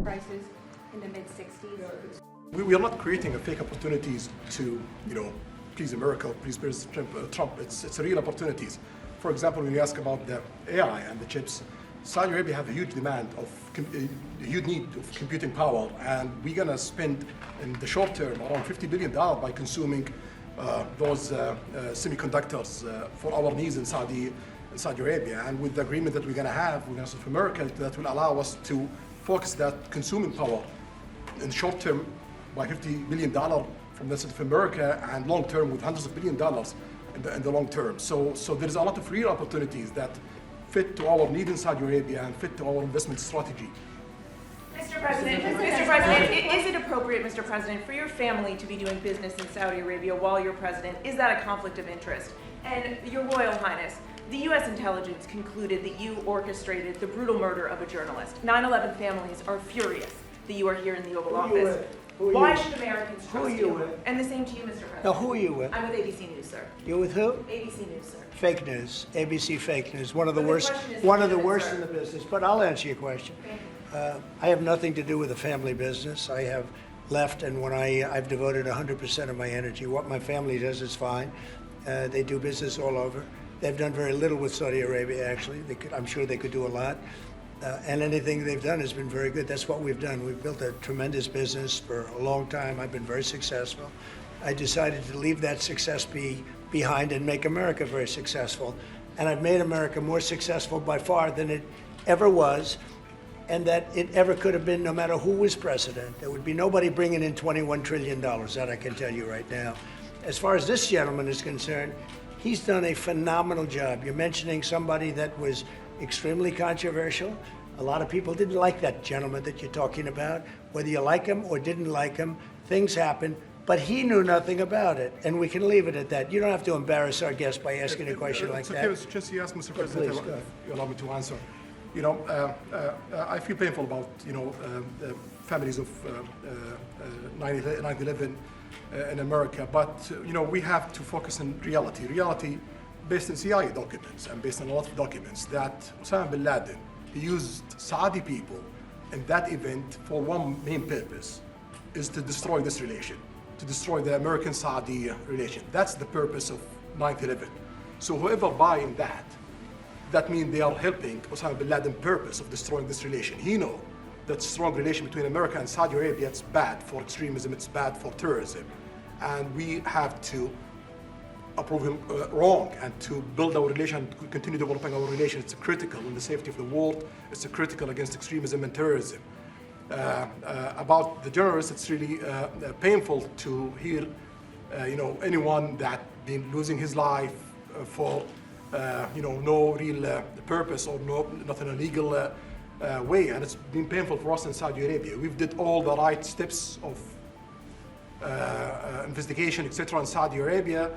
prices in the mid-60s. We are not creating a fake opportunities to, please America, please President Trump. It's real opportunities. For example, when you ask about the AI and the chips, Saudi Arabia have a huge demand of, a huge need of computing power, and we're gonna spend in the short term around $50 billion by consuming those semiconductors for our needs in Saudi Arabia. And with the agreement that we're gonna have with South America, that will allow us to focus that consuming power in the short term by $50 billion from the South America, and long term with hundreds of billions of dollars in the long term. So there is a lot of real opportunities that fit to our need in Saudi Arabia and fit to our investment strategy. Mr. President, is it appropriate, Mr. President, for your family to be doing business in Saudi Arabia while you're president? Is that a conflict of interest? And Your Royal Highness, the U.S. intelligence concluded that you orchestrated the brutal murder of a journalist. 9/11 families are furious that you are here in the Oval Office. Why should Americans trust you? And the same to you, Mr. President. Now, who are you with? I'm with ABC News, sir. You're with who? ABC News, sir. Fake news. ABC fake news. One of the But the worst. question is One of the legitimate, worst sir. in the business. But I'll answer your question. I have nothing to do with the family business. I have left, and when I've devoted 100% of my energy. What my family does is fine. They do business all over. They've done very little with Saudi Arabia, actually. I'm sure they could do a lot. And anything they've done has been very good. That's what we've done. We've built a tremendous business for a long time. I've been very successful. I decided to leave that success behind and make America very successful. And I've made America more successful by far than it ever was, and that it ever could have been, no matter who was president. There would be nobody bringing in $21 trillion, that I can tell you right now. As far as this gentleman is concerned, he's done a phenomenal job. You're mentioning somebody that was extremely controversial. A lot of people didn't like that gentleman that you're talking about. Whether you like him or didn't like him, things happen. But he knew nothing about it, and we can leave it at that. You don't have to embarrass our guest by asking a question like that. It's just you ask, Mr. President, please, if you allow me to answer. I feel painful about, the families of 9/11 in America, but, we have to focus on reality. Reality based on CIA documents and based on a lot of documents that Osama bin Laden, he used Saudi people in that event for one main purpose, is to destroy this relation, to destroy the American-Saudi relation. That's the purpose of 9/11. So whoever buying that means they are helping Osama bin Laden's purpose of destroying this relation. He knows that strong relation between America and Saudi Arabia, it's bad for extremism, it's bad for terrorism. And we have to approve him wrong and to build our relation, continue developing our relation. It's critical in the safety of the world. It's critical against extremism and terrorism. About the journalists, it's really painful to hear, anyone that been losing his life for, no real purpose or not in a legal way. And it's been painful for us in Saudi Arabia. We've did all the right steps of investigation, etc. in Saudi Arabia,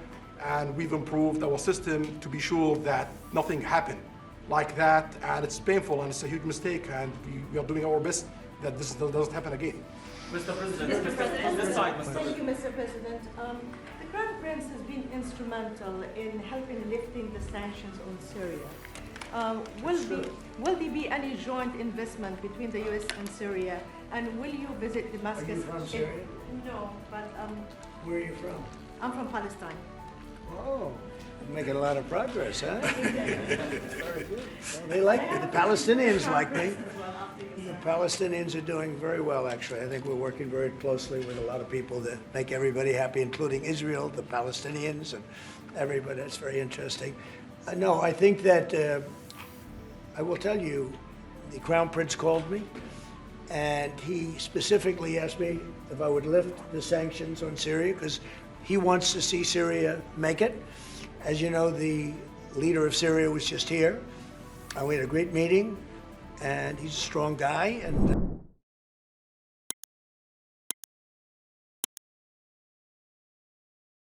and we've improved our system to be sure that nothing happened like that. And it's painful and it's a huge mistake, and we are doing our best that this doesn't happen again. Mr. President, this side, Mr. Thank you, Mr. President. The Crown Prince has been instrumental in helping lifting the sanctions on Syria. Will there be any joint investment between the U.S. and Syria? And will you visit Damascus? Are you from Syria? No, but Where are you from? I'm from Palestine. Oh, you're making a lot of progress, huh? Very good. Well, they like me. The Palestinians like me. The Palestinians are doing very well, actually. I think we're working very closely with a lot of people to make everybody happy, including Israel, the Palestinians, and everybody. That's very interesting. No, I think that I will tell you, the Crown Prince called me, and he specifically asked me if I would lift the sanctions on Syria, because he wants to see Syria make it. As you know, the leader of Syria was just here. We had a great meeting, and he's a strong guy. And